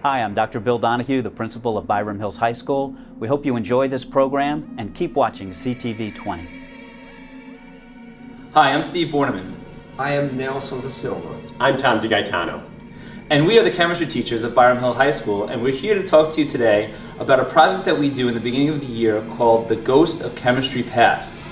Hi, I'm Dr. Bill Donahue, the principal of Byram Hills High School. We hope you enjoy this program and keep watching CTV 20. Hi, I'm Steve Borneman. I am Nelson da Silva. I'm Tom DiGaetano. And we are the chemistry teachers at Byram Hill High School, and we're here to talk to you today about a project that we do in the beginning of the year called The Ghost of Chemistry Past.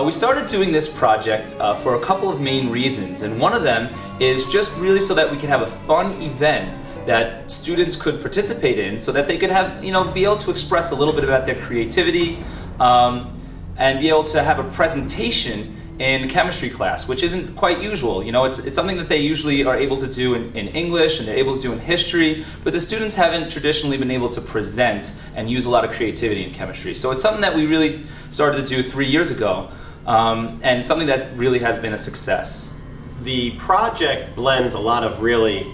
We started doing this project for a couple of main reasons, and one of them is just really so that we could have a fun event that students could participate in, so that they could have, be able to express a little bit about their creativity and be able to have a presentation in chemistry class, which isn't quite usual. It's something that they usually are able to do in English and they're able to do in history, but the students haven't traditionally been able to present and use a lot of creativity in chemistry. So it's something that we really started to do 3 years ago. And something that really has been a success. The project blends a lot of really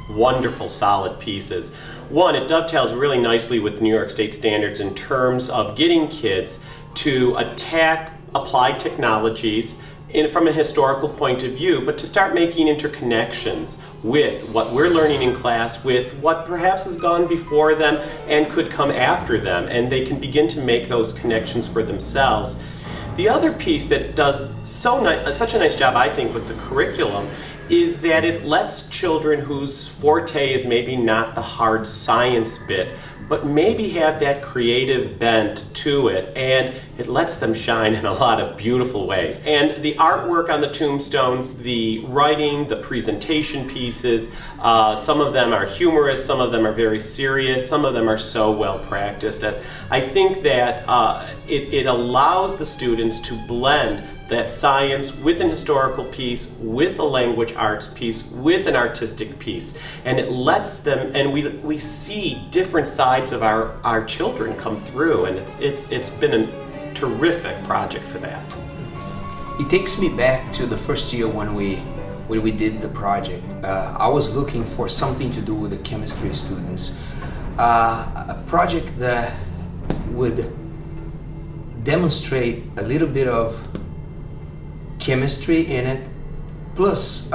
wonderful, solid pieces. One, it dovetails really nicely with New York State standards in terms of getting kids to attack applied technologies from a historical point of view, but to start making interconnections with what we're learning in class, with what perhaps has gone before them and could come after them, and they can begin to make those connections for themselves. The other piece that does such a nice job, I think, with the curriculum is that it lets children whose forte is maybe not the hard science bit, but maybe have that creative bent to it, and it lets them shine in a lot of beautiful ways. And the artwork on the tombstones, the writing, the presentation pieces, some of them are humorous, some of them are very serious, some of them are so well practiced. And I think that it allows the students to blend that science with an historical piece, with a language arts piece, with an artistic piece. And it lets them, and we see different sides of our children come through, and it's been a terrific project for that. It takes me back to the first year when we did the project. I was looking for something to do with the chemistry students. A project that would demonstrate a little bit of chemistry in it, plus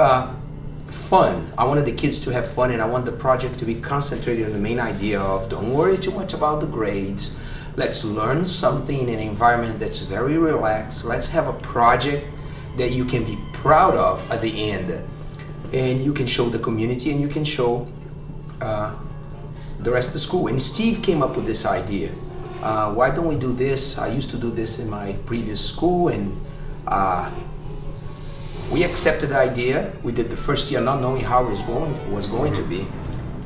fun. I wanted the kids to have fun, and I want the project to be concentrated on the main idea of don't worry too much about the grades. Let's learn something in an environment that's very relaxed. Let's have a project that you can be proud of at the end, and you can show the community and you can show the rest of the school. And Steve came up with this idea. Why don't we do this? I used to do this in my previous school, and we accepted the idea. We did the first year not knowing how it was going to be.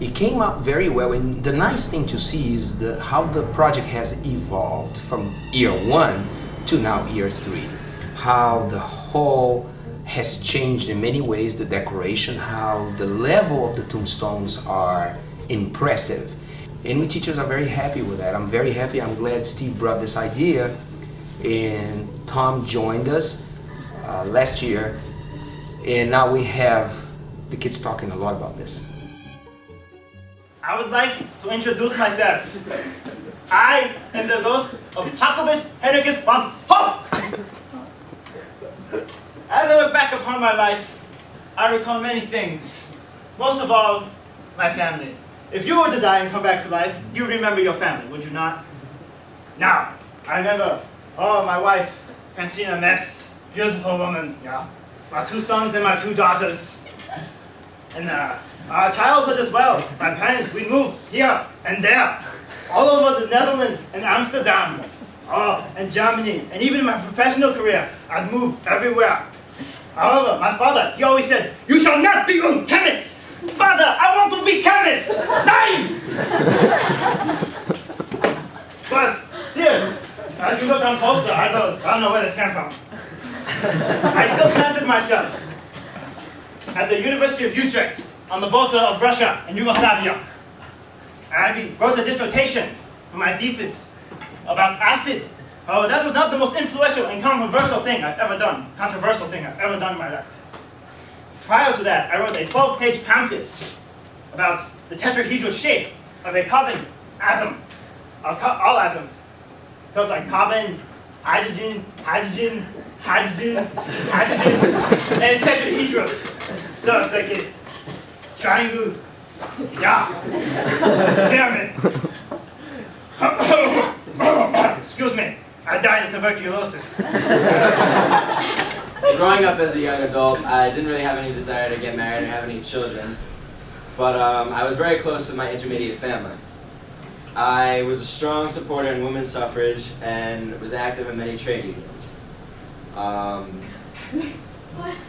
It came out very well, and the nice thing to see is how the project has evolved from year 1 to now year 3. How the whole has changed in many ways, the decoration, how the level of the tombstones are impressive. And we teachers are very happy with that. I'm very happy. I'm glad Steve brought this idea, and Tom joined us last year, and now we have the kids talking a lot about this. I would like to introduce myself. I am the ghost of Jacobus Henricus von Hoff. As I look back upon my life, I recall many things. Most of all, my family. If you were to die and come back to life, you would remember your family, would you not? Now, I remember, my wife, Francina Ness, beautiful woman, yeah. My 2 sons and my 2 daughters. And our childhood as well. My parents, we moved here and there, all over the Netherlands and Amsterdam, and Germany, and even in my professional career, I'd moved everywhere. However, my father, he always said, "You shall not be a chemist! Father, I want to be chemist! Nein!" But still, as you look on poster, I don't know where this came from. I still planted myself at the University of Utrecht on the border of Russia and Yugoslavia. I wrote a dissertation for my thesis about acid. However, that was not the most influential and controversial thing I've ever done in my life. Prior to that, I wrote a 12-page pamphlet about the tetrahedral shape of a carbon atom, all atoms, goes like carbon, hydrogen, hydrogen, hydrogen, hydrogen, and it's tetrahedral. So it's like a triangle, yeah, pyramid. Excuse me, I died of tuberculosis. Growing up as a young adult, I didn't really have any desire to get married or have any children, but I was very close with my intermediate family. I was a strong supporter in women's suffrage and was active in many trade unions.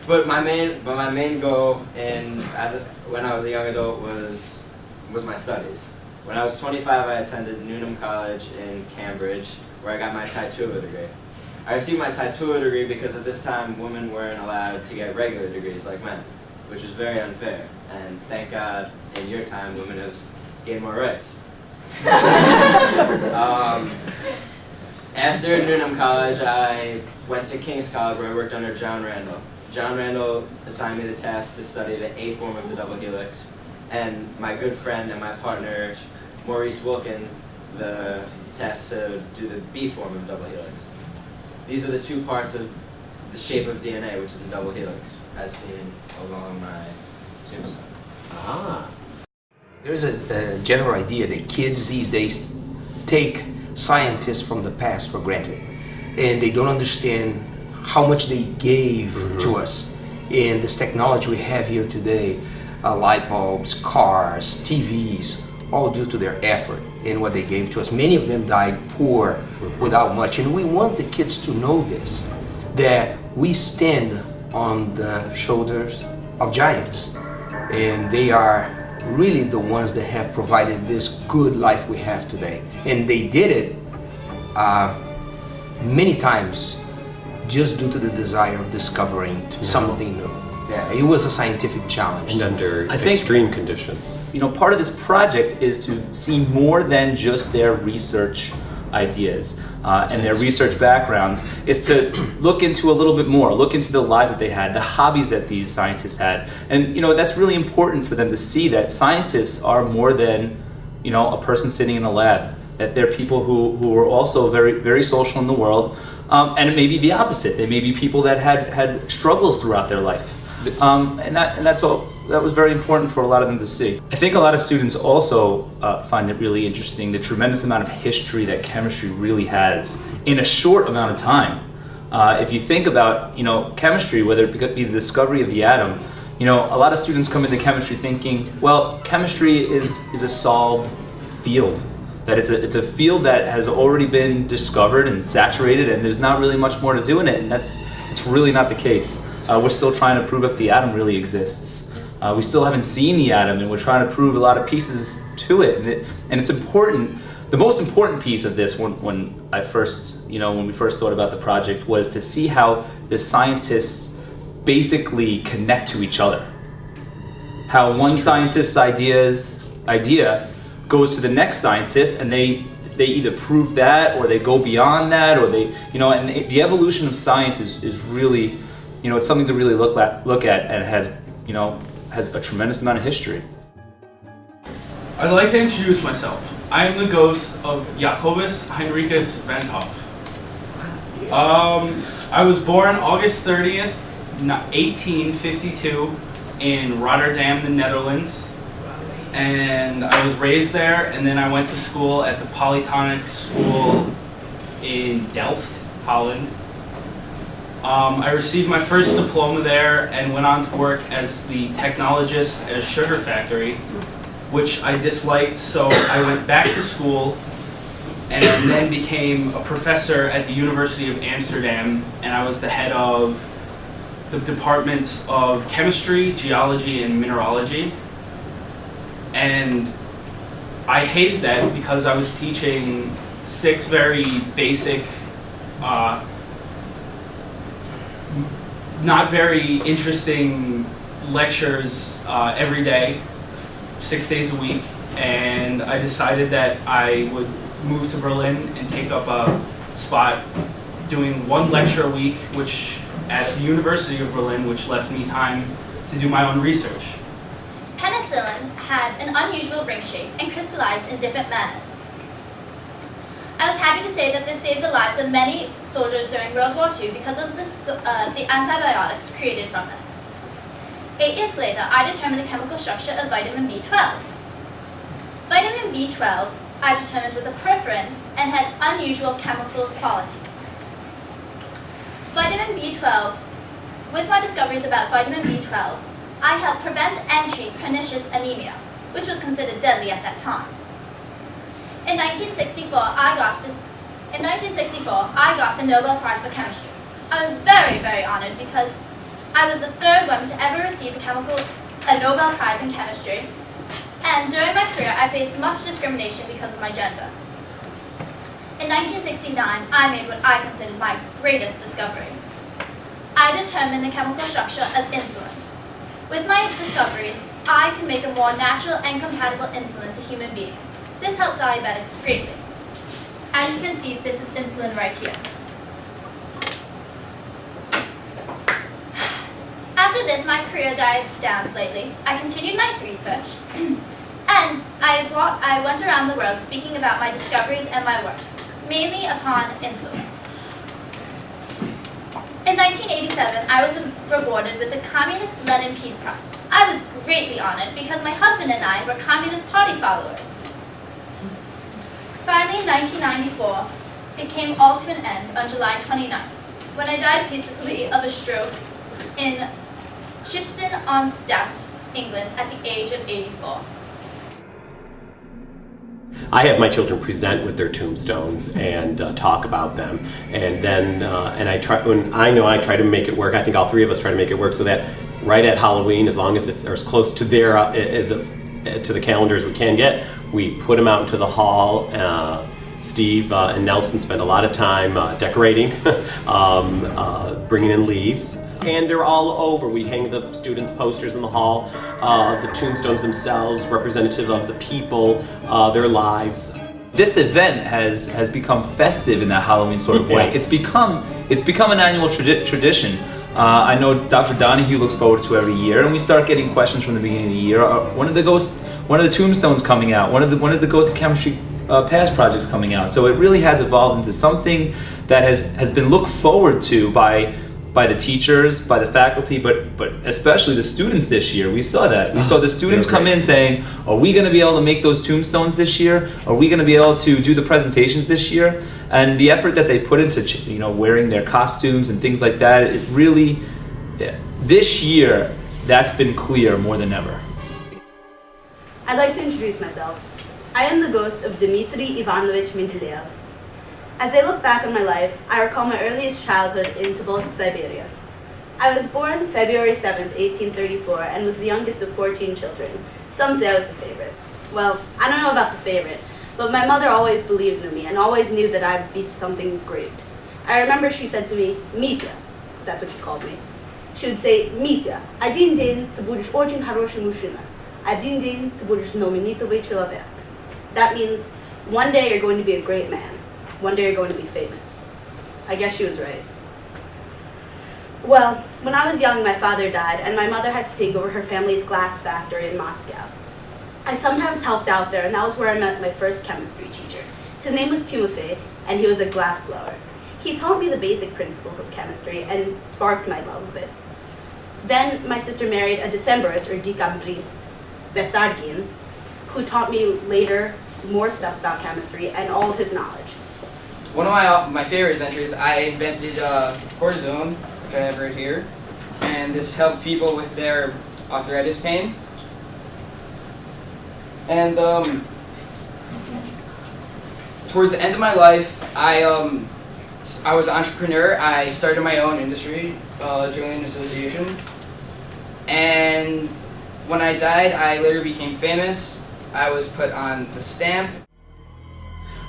But my main goal when I was a young adult was my studies. When I was 25, I attended Newnham College in Cambridge, where I got my tattoo degree. I received my tattoo degree because at this time women weren't allowed to get regular degrees like men, which was very unfair. And thank God, in your time, women have gained more rights. After Newnham College, I went to King's College, where I worked under John Randall. John Randall assigned me the task to study the A form of the double helix, and my good friend and my partner, Maurice Wilkins, the task to do the B form of double helix. These are the two parts of the shape of DNA, which is a double helix, as seen along my tombstone. Ah. There's a general idea that kids these days take scientists from the past for granted, and they don't understand how much they gave to us in this technology we have here today. Light bulbs, cars, TVs, all due to their effort and what they gave to us. Many of them died poor, without much, and we want the kids to know this, that we stand on the shoulders of giants, and they are really the ones that have provided this good life we have today. And they did it many times just due to the desire of discovering something new. Yeah, it was a scientific challenge. And under I think, extreme conditions. You know, part of this project is to see more than just their research ideas and their research backgrounds, is to look into a little bit more, look into the lives that they had, the hobbies that these scientists had. And, you know, that's really important for them to see that scientists are more than, you know, a person sitting in a lab, that they're people who are also very, very social in the world. And it may be the opposite. They may be people that had struggles throughout their life. And that was very important for a lot of them to see. I think a lot of students also find it really interesting, the tremendous amount of history that chemistry really has in a short amount of time. If you think about, you know, chemistry, whether it be the discovery of the atom, you know, a lot of students come into chemistry thinking, well, chemistry is a solved field. That it's a field that has already been discovered and saturated, and there's not really much more to do in it, and it's really not the case. We're still trying to prove if the atom really exists. We still haven't seen the atom, and we're trying to prove a lot of pieces to it. And it's important. The most important piece of this, when we first thought about the project, was to see how the scientists basically connect to each other. How one scientist's idea goes to the next scientist, and they either prove that, or they go beyond that, or they, you know, and the evolution of science is really, you know, it's something to really look at, and has a tremendous amount of history. I'd like to introduce myself. I am the ghost of Jacobus Heinricus van Hoff. I was born August 30th, 1852 in Rotterdam, the Netherlands. And I was raised there, and then I went to school at the Polytechnic School in Delft, Holland. I received my first diploma there and went on to work as the technologist at a sugar factory, which I disliked, so I went back to school and then became a professor at the University of Amsterdam, and I was the head of the departments of chemistry, geology, and mineralogy. And I hated that because I was teaching 6 very basic, not very interesting lectures every day, 6 days a week, and I decided that I would move to Berlin and take up a spot doing 1 lecture a week, which at the University of Berlin, which left me time to do my own research. Penicillin had an unusual ring shape and crystallized in different manners. I was happy to say that this saved the lives of many soldiers during World War II because of the antibiotics created from this. 8 years later, I determined the chemical structure of vitamin B12. Vitamin B12 I determined was a perforin and had unusual chemical qualities. Vitamin B12, with my discoveries about vitamin B12, I helped prevent and treat pernicious anemia, which was considered deadly at that time. In 1964, I got the Nobel Prize for Chemistry. I was very, very honored because I was the third woman to ever receive a Nobel Prize in Chemistry, and during my career I faced much discrimination because of my gender. In 1969, I made what I considered my greatest discovery. I determined the chemical structure of insulin. With my discoveries, I can make a more natural and compatible insulin to human beings. This helped diabetics greatly. As you can see, this is insulin right here. After this, my career died down slightly. I continued my research, and I went around the world speaking about my discoveries and my work, mainly upon insulin. In 1987, I was rewarded with the Communist Lenin Peace Prize. I was greatly honored because my husband and I were Communist Party followers. Finally, in 1994, it came all to an end on July 29th, when I died peacefully of a stroke in Shipston-on-Stour, England, at the age of 84. I have my children present with their tombstones and talk about them, and then I try to make it work. I think all three of us try to make it work so that right at Halloween, as long as it's as close to their to the calendar as we can get, we put them out into the hall. Steve and Nelson spend a lot of time decorating, bringing in leaves, and they're all over. We hang the students' posters in the hall, the tombstones themselves, representative of the people, their lives. This event has become festive in that Halloween sort of way. Yeah. It's become an annual tradition. I know Dr. Donahue looks forward to every year, and we start getting questions from the beginning of the year. When are the tombstones coming out? When is the Ghost of Chemistry past projects coming out? So it really has evolved into something that has been looked forward to by the teachers, by the faculty, but especially the students this year. We saw that. We saw the students come in saying, are we going to be able to make those tombstones this year? Are we going to be able to do the presentations this year? And the effort that they put into wearing their costumes and things like that, it really, this year, that's been clear more than ever. I'd like to introduce myself. I am the ghost of Dmitry Ivanovich Mendeleev. As I look back on my life, I recall my earliest childhood in Tobolsk, Siberia. I was born February 7th, 1834, and was the youngest of 14 children. Some say I was the favorite. Well, I don't know about the favorite, but my mother always believed in me and always knew that I would be something great. I remember she said to me, Mitya, that's what she called me. She would say, Mitya, один день ты будешь очень хороший мужчина. Один день ты будешь знаменитый человек. That means, one day you're going to be a great man. One day you're going to be famous. I guess she was right. Well, when I was young, my father died, and my mother had to take over her family's glass factory in Moscow. I sometimes helped out there, and that was where I met my first chemistry teacher. His name was Timofey, and he was a glass blower. He taught me the basic principles of chemistry and sparked my love of it. Then my sister married a Decemberist, or decabrist, Besargin, who taught me later more stuff about chemistry and all of his knowledge. One of my favorite adventures, I invented cortisone, which I have right here, and this helped people with their arthritis pain. And towards the end of my life, I was an entrepreneur. I started my own industry, joined an association, and when I died, I later became famous. I was put on the stamp.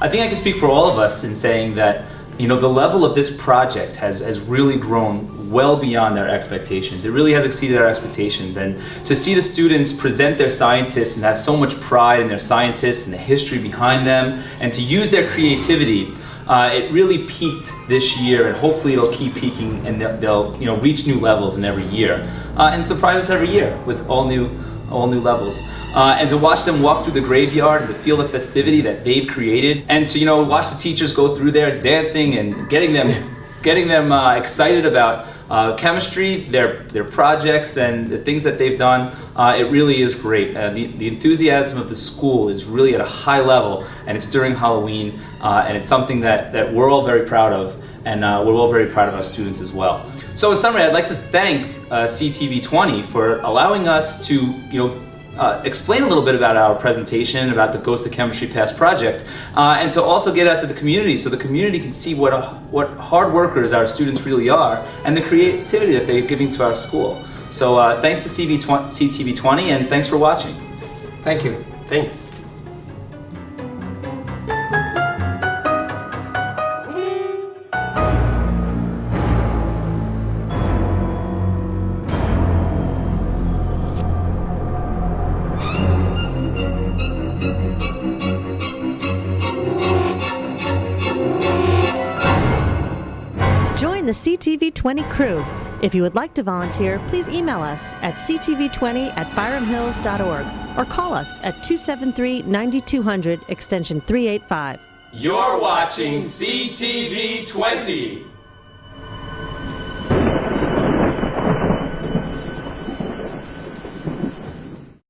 I think I can speak for all of us in saying that the level of this project has really grown well beyond our expectations. It really has exceeded our expectations, and to see the students present their scientists and have so much pride in their scientists and the history behind them, and to use their creativity, it really peaked this year, and hopefully it'll keep peaking, and they'll reach new levels in every year, and surprise us every year with all new all new levels. And to watch them walk through the graveyard and to feel the festivity that they've created, and to watch the teachers go through there dancing and getting them excited about chemistry, their projects, and the things that they've done. It really is great. The enthusiasm of the school is really at a high level, and it's during Halloween, and it's something that we're all very proud of, and we're all very proud of our students as well. So in summary, I'd like to thank CTV20 for allowing us to explain a little bit about our presentation, about the Ghost of Chemistry Past project, and to also get out to the community so the community can see what hard workers our students really are and the creativity that they're giving to our school. So thanks to CTV20, and thanks for watching. Thank you. Thanks. Join the CTV20 crew. If you would like to volunteer, please email us at ctv20@byramhills.org or call us at 273-9200 extension 385. You're watching CTV20.